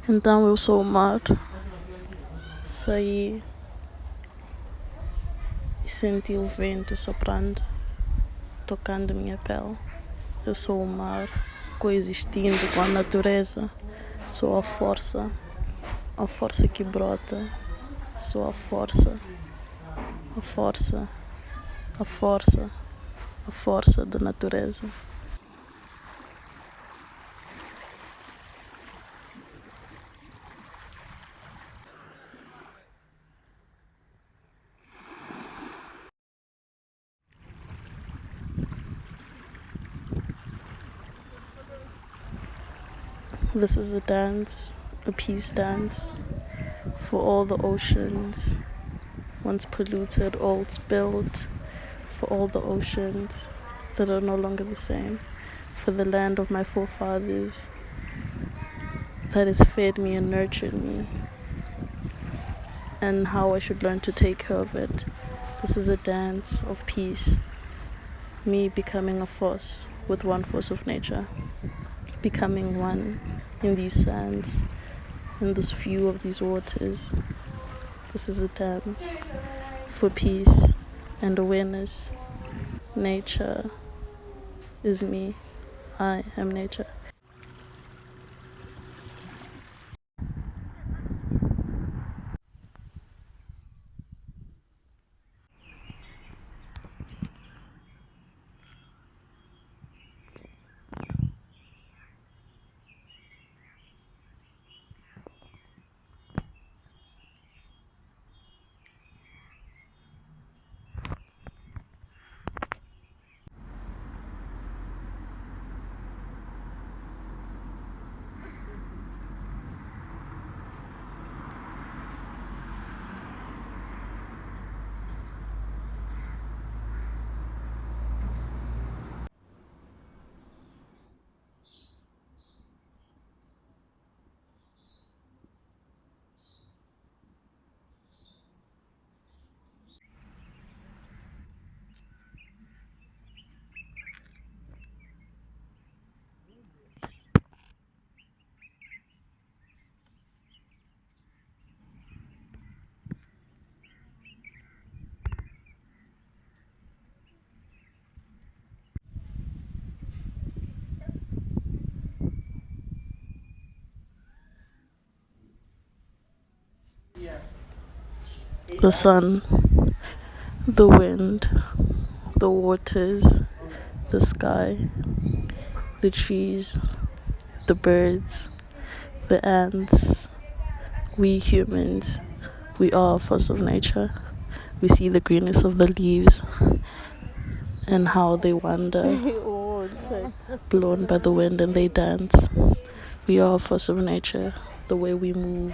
Então eu sou o mar. Saí e senti o vento soprando, tocando minha pele. Eu sou o mar, coexistindo com a natureza. Sou a força que brota. Sou a força, a força, a força, a força da natureza. This is a dance, a peace dance, for all the oceans, once polluted, all spilled, for all the oceans that are no longer the same, for the land of my forefathers that has fed me and nurtured me, and how I should learn to take care of it. This is a dance of peace, me becoming a force with one force of nature, becoming one in these sands, in this view of these waters. This is a dance for peace and awareness. Nature is me. I am nature. The sun, the wind, the waters, the sky, the trees, the birds, the ants, we humans, we are a force of nature. We see the greenness of the leaves and how they wander, blown by the wind, and they dance. We are a force of nature, the way we move,